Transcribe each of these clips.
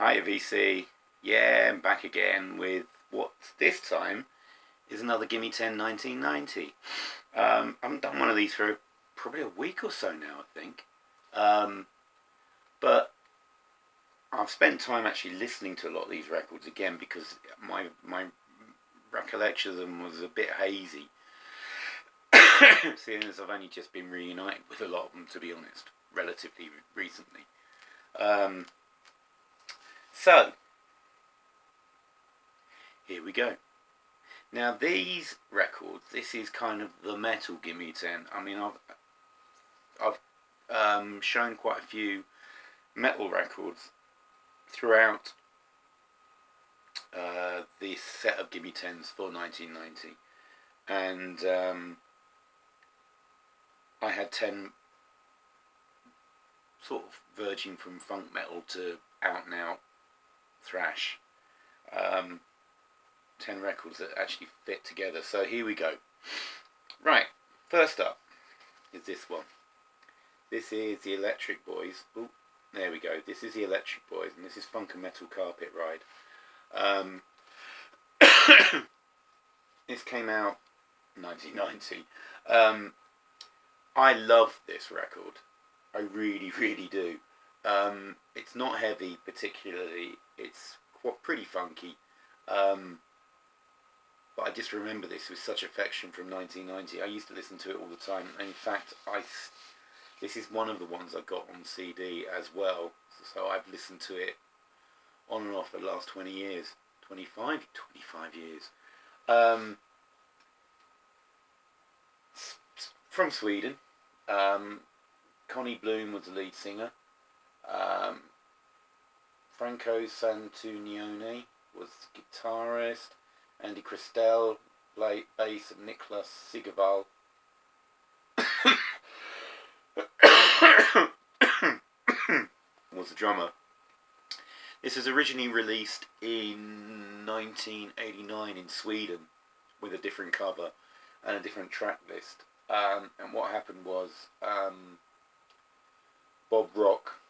Hi VC, yeah, I'm back again with what this time is another Gimme 10 1990. I haven't done one of these for probably a week or so now, I think. But I've spent time actually listening to a lot of these records again because my recollection of them was a bit hazy. Seeing as I've only just been reunited with a lot of them, to be honest, relatively recently. So, here we go. Now these records, this is kind of the metal Gimme 10. I mean, I've shown quite a few metal records throughout this set of Gimme 10s for 1990, and I had 10 sort of verging from funk metal to out and out thrash. 10 records that actually fit together. So here we go. Right, first up is this one. This is the Electric Boys. Oh, there we go. This is the Electric Boys, and this is Funk and Metal Carpet Ride. This came out 1990. I love this record. I really, really do. It's not heavy particularly. It's pretty funky. But I just remember this with such affection from 1990. I used to listen to it all the time. And in fact, this is one of the ones I got on CD as well. So I've listened to it on and off for the last 20 years. 25 years. From Sweden. Connie Bloom was the lead singer. Franco Santunione was the guitarist. Andy Christel played bass, and Niklas Sigervall was the drummer. This was originally released in 1989 in Sweden with a different cover and a different track list. And what happened was Bob Rock,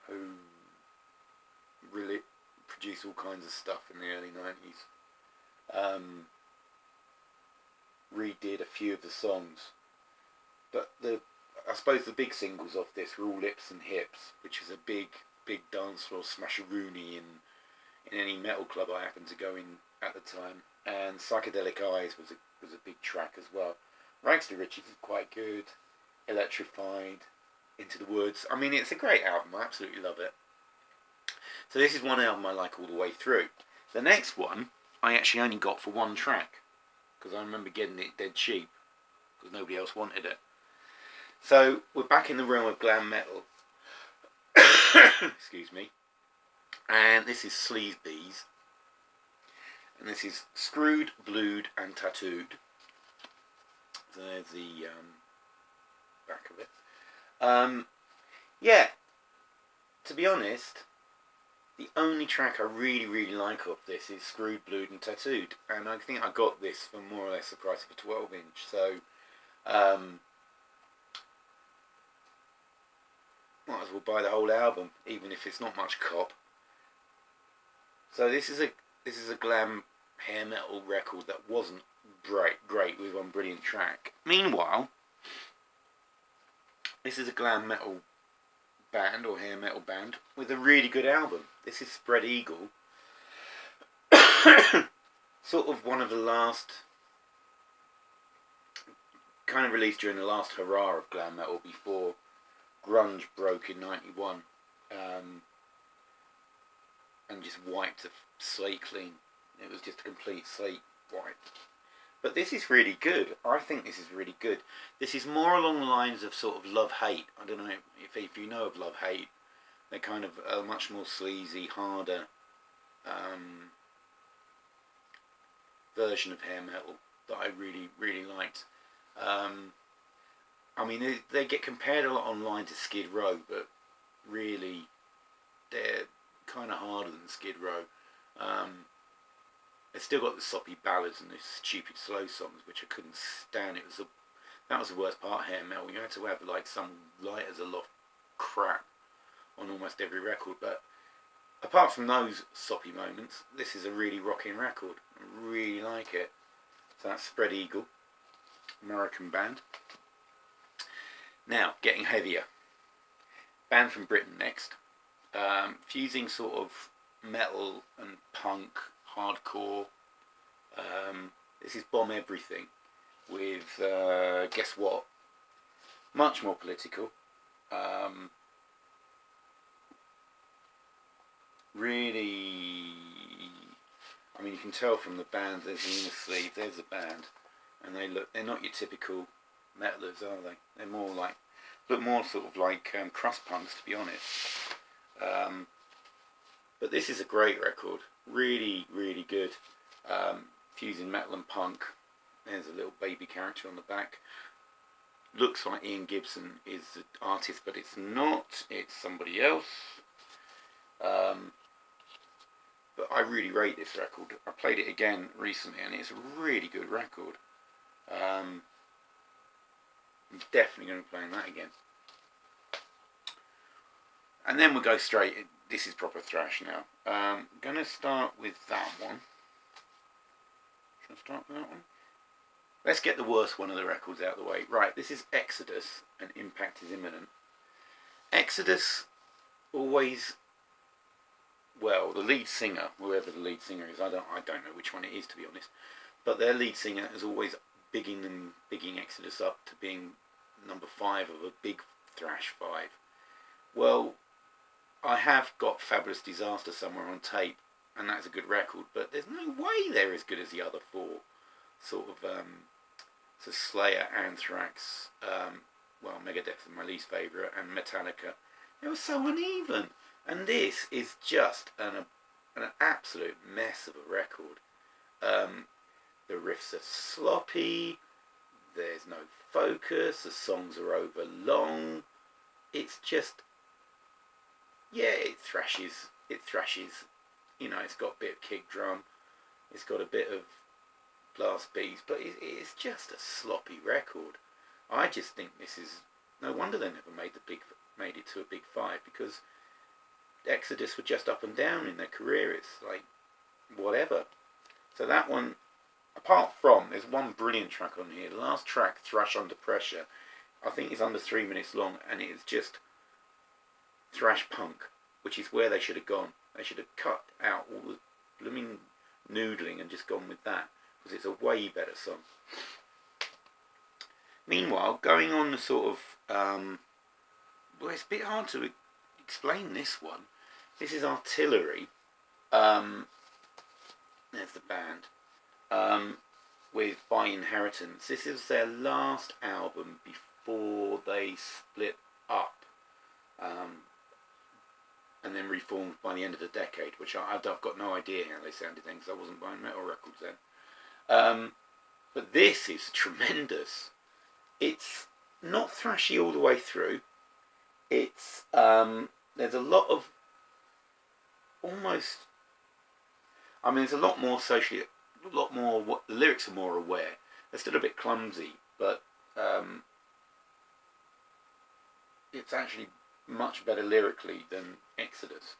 who really produced all kinds of stuff in the early 90s, redid a few of the songs, but I suppose the big singles off this were all Lips and Hips, which is a big dance floor smasheroony in any metal club I happened to go in at the time, and Psychedelic Eyes was a big track as well. Rags to Riches is quite good. Electrified, Into the Woods. I mean, it's a great album. I absolutely love it. So this is one album I like all the way through. The next one I actually only got for one track, because I remember getting it dead cheap, because nobody else wanted it. So we're back in the realm of glam metal. Excuse me. And this is Sleaze Bees. And this is Screwed, Blued and Tattooed. So there's the back of it. Yeah, to be honest, the only track I really, really like of this is Screwed, Blued and Tattooed. And I think I got this for more or less the price of a 12-inch. So, might as well buy the whole album, even if it's not much cop. So this is a glam hair metal record that wasn't great with one brilliant track. Meanwhile, this is a glam metal band or hair metal band with a really good album. This is Spread Eagle. Sort of one of the last, kind of released during the last hurrah of glam metal before grunge broke in 91, and just wiped the slate clean. It was just a complete slate wipe. But this is really good. I think this is really good. This is more along the lines of sort of Love Hate. I don't know if you know of Love Hate. They're kind of a much more sleazy, harder version of hair metal that I really, really liked. I mean, they get compared a lot online to Skid Row, but really they're kind of harder than Skid Row. It's still got the soppy ballads and the stupid slow songs, which I couldn't stand. That was the worst part of hair metal. You had to have like some light as a lot crap on almost every record, but apart from those soppy moments, this is a really rocking record. I really like it. So that's Spread Eagle, American band. Now, getting heavier. Band from Britain next. Fusing sort of metal and punk, hardcore. This is Bomb Everything with, guess what? Much more political. Really, I mean, you can tell from the band. There's the inner sleeve. There's the band, and they're not your typical metalers, are they? They're more like, look more sort of like crust punks, to be honest. But this is a great record. Really, really good. Fusing metal and punk. There's a little baby character on the back. Looks like Ian Gibson is the artist, but it's not. It's somebody else. But I really rate this record. I played it again recently, and it's a really good record. I'm definitely going to be playing that again. And then we'll go straight. This is proper thrash now. I'm going to start with that one. Should I start with that one? Let's get the worst one of the records out of the way. Right, this is Exodus, and Impact is Imminent. Exodus always, well, the lead singer, whoever the lead singer is, I don't know which one it is, to be honest, but their lead singer is always bigging Exodus up to being number 5 of a big thrash 5. Well, I have got Fabulous Disaster somewhere on tape, and that's a good record, but there's no way they're as good as the other 4. Sort of, so Slayer, Anthrax, well, Megadeth is my least favourite, and Metallica. It was so uneven. And this is just an absolute mess of a record. The riffs are sloppy, there's no focus, the songs are over long. It's just, yeah, it thrashes, you know, it's got a bit of kick drum, it's got a bit of blast beats, but it's just a sloppy record. I just think this is, no wonder they never made it to a big 5, because Exodus were just up and down in their career. It's like, whatever. So that one, apart from, there's one brilliant track on here. The last track, Thrash Under Pressure, I think is under 3 minutes long, and it is just thrash punk, which is where they should have gone. They should have cut out all the blooming noodling and just gone with that, because it's a way better song. Meanwhile, going on the sort of, well, it's a bit hard to explain this one. This is Artillery. There's the band. With By Inheritance. This is their last album before they split up. And then reformed by the end of the decade, which I've got no idea how they sounded then, because I wasn't buying metal records then. But this is tremendous. It's not thrashy all the way through. It's there's a lot of almost, I mean, there's a lot more socially, a lot more, what the lyrics are more aware. They're still a bit clumsy, but it's actually much better lyrically than Exodus.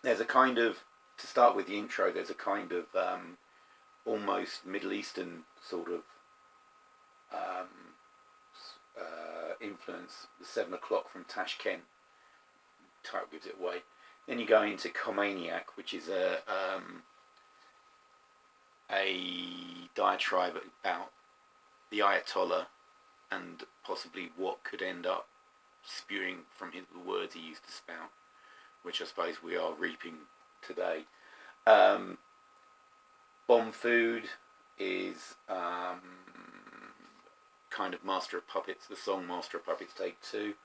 There's a kind of, to start with the intro, there's a kind of almost Middle Eastern sort of influence. The 7 o'clock from Tashkent, title gives it away. Then you go into Comaniac, which is a diatribe about the Ayatollah and possibly what could end up spewing from the words he used to spout, which I suppose we are reaping today. Bomb Food is kind of Master of Puppets, the song Master of Puppets Take 2.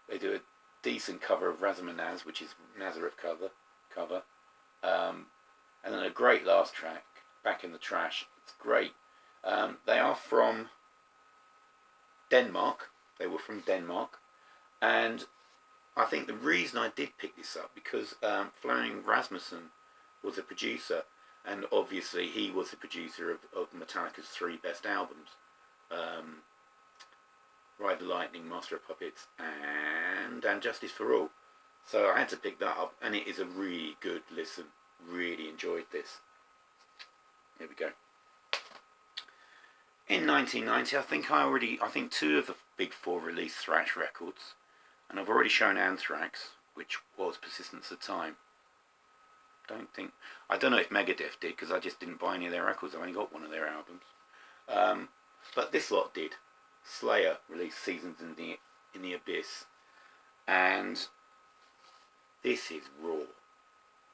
They do a decent cover of Razamanaz, which is Nazareth cover. And then a great last track, Back in the Trash. It's great. They are from Denmark. They were from Denmark. And I think the reason I did pick this up, because Flemming Rasmussen was a producer, and obviously he was the producer of Metallica's 3 best albums. Ride the Lightning, Master of Puppets, and Justice for All. So I had to pick that up, and it is a really good listen. Really enjoyed this. Here we go. In 1990, I think two of the big four released thrash records, and I've already shown Anthrax, which was Persistence of Time. I don't know if Megadeth did, because I just didn't buy any of their records. I only got one of their albums. But this lot did. Slayer released Seasons in the Abyss, and this is raw.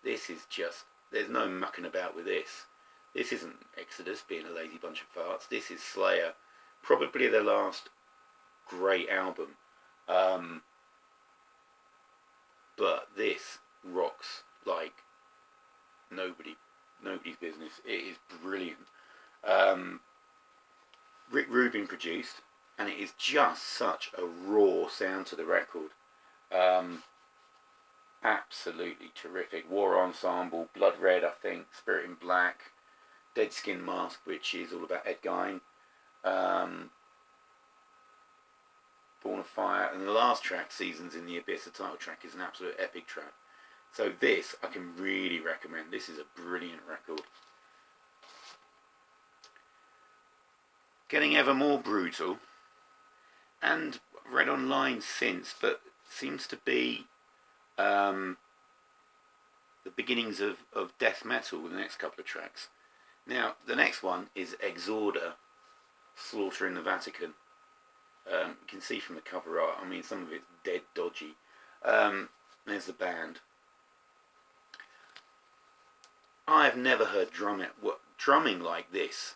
This is just, there's no mucking about with this. This isn't Exodus being a lazy bunch of farts. This is Slayer, probably their last great album. But this rocks like nobody's business. It is brilliant. Rick Rubin produced, and it is just such a raw sound to the record. Absolutely terrific. War Ensemble, Blood Red, I think, Spirit in Black, Dead Skin Mask, which is all about Ed Gein, Born of Fire, and the last track, Seasons in the Abyss, the title track, is an absolute epic track. So this I can really recommend. This is a brilliant record. Getting ever more brutal, and read online since, but seems to be the beginnings of death metal with the next couple of tracks. Now, the next one is Exorder, Slaughter in the Vatican. You can see from the cover art, I mean, some of it's dead dodgy. There's the band. I have never heard drumming like this.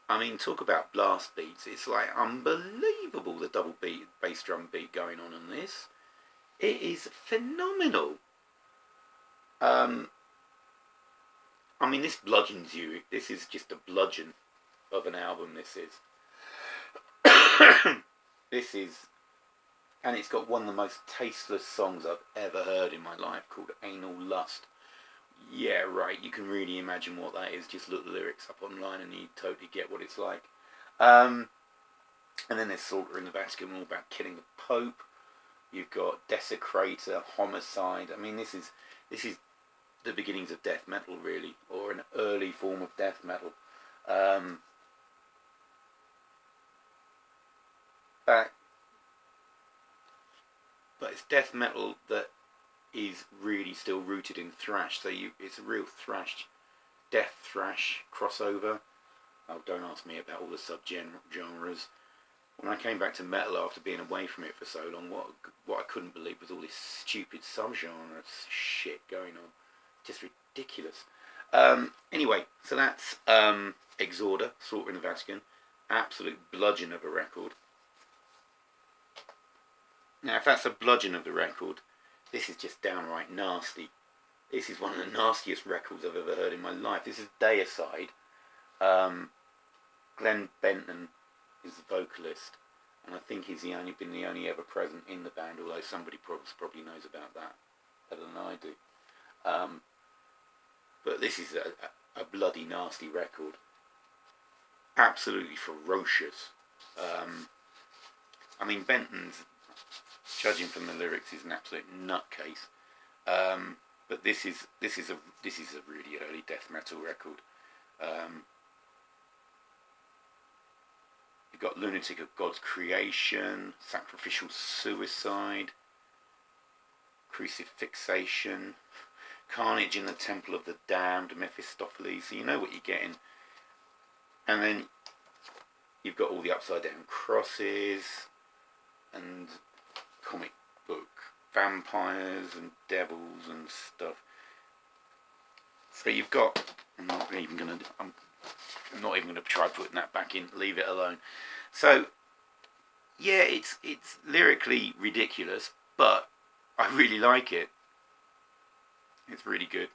I mean, talk about blast beats. It's like unbelievable, the double beat, bass drum beat going on in this. It is phenomenal. I mean, this bludgeons you. This is just a bludgeon of an album, this is. This is, and it's got one of the most tasteless songs I've ever heard in my life, called Anal Lust. Yeah, right, you can really imagine what that is. Just look the lyrics up online and you totally get what it's like. And then there's Slaughter in the Vatican, all about killing the Pope. You've got Desecrator, Homicide. I mean, this is the beginnings of death metal, really, or an early form of death metal. But it's death metal that is really still rooted in thrash. So it's a real death thrash crossover. Oh, don't ask me about all the sub-genres. When I came back to metal after being away from it for so long, what I couldn't believe was all this stupid sub-genre shit going on. Just ridiculous. Anyway, so that's Exorder, Slaughter in the Vatican. Absolute bludgeon of a record. Now, if that's a bludgeon of the record, this is just downright nasty. This is one of the nastiest records I've ever heard in my life. This is Deicide. Glenn Benton is the vocalist, and I think he's been the only ever present in the band, although somebody probably knows about that better than I do. But this is a bloody nasty record. Absolutely ferocious. I mean, Benton's, judging from the lyrics, is an absolute nutcase. But this is a really early death metal record. You've got Lunatic of God's Creation, Sacrificial Suicide, Crucifixation, Carnage in the Temple of the Damned, Mephistopheles. So you know what you're getting. And then you've got all the upside down crosses and comic book vampires and devils and stuff. So you've got, I'm not even going to try putting that back in, leave it alone. So yeah, it's lyrically ridiculous, but I really like it. It's really good.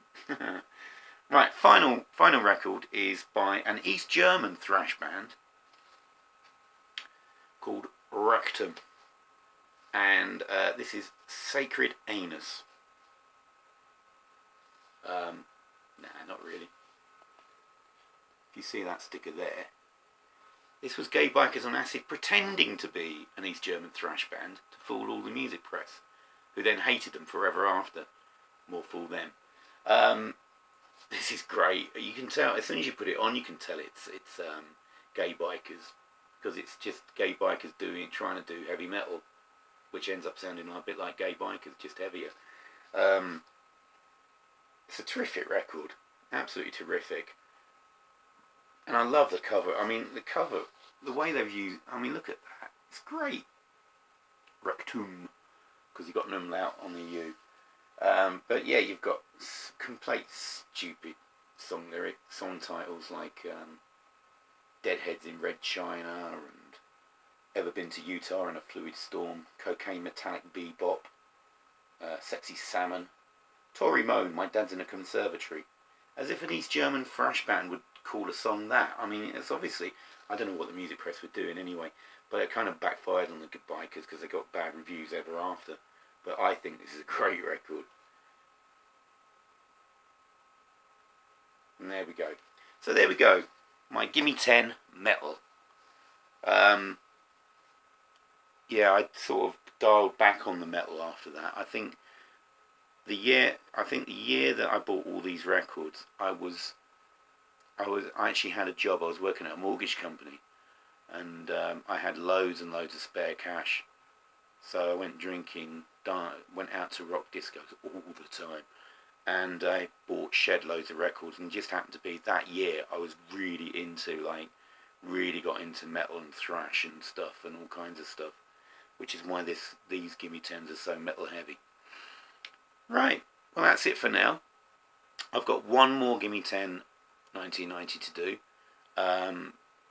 Right, final record is by an East German thrash band called Rectum, and this is Sacred Anus. Nah, not really. If you see that sticker there, This was gay bikers on acid pretending to be an East German thrash band to fool all the music press, who then hated them forever after. More fool them. This is great. You can tell, as soon as you put it on, you can tell it's gay bikers, because it's just gay bikers trying to do heavy metal, which ends up sounding a bit like gay bikers, just heavier. It's a terrific record, absolutely terrific. And I love the cover. I mean, the cover, the way they've used, I mean, look at that. It's great. Rectum, because you've got an umlaut on the U. But yeah, you've got complete stupid song titles like Deadheads in Red China and Ever Been to Utah in a Fluid Storm, Cocaine Metallic Bebop, Sexy Salmon, Tory Moan, My Dad's in a Conservatory. As if an East German thrash band would call a song that. I mean, it's obviously, I don't know what the music press were doing anyway, but it kind of backfired on the good bikers because they got bad reviews ever after. But I think this is a great record. And there we go. So there we go. My Gimme 10 metal. Yeah, I sort of dialed back on the metal after that. I think the year that I bought all these records, I actually had a job. I was working at a mortgage company, and I had loads and loads of spare cash. So I went drinking, went out to rock discos all the time, and I bought shed loads of records. And just happened to be that year I was really really got into metal and thrash and stuff and all kinds of stuff, which is why these Gimme 10s are so metal heavy. Right, well that's it for now. I've got one more Gimme 10 1990 to do,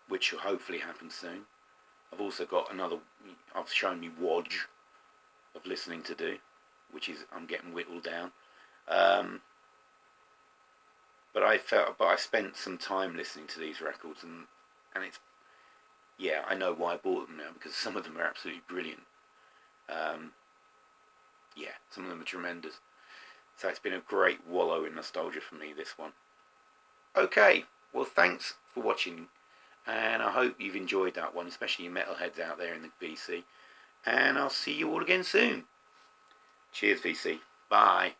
which will hopefully happen soon. I've also got another, I've shown you Wodge of listening to do, which is, I'm getting whittled down. But I spent some time listening to these records, and it's, yeah, I know why I bought them now, because some of them are absolutely brilliant. Yeah, some of them are tremendous. So it's been a great wallow in nostalgia for me, this one. Okay, well thanks for watching, and I hope you've enjoyed that one, especially you metalheads out there in the VC, and I'll see you all again soon. Cheers VC, bye.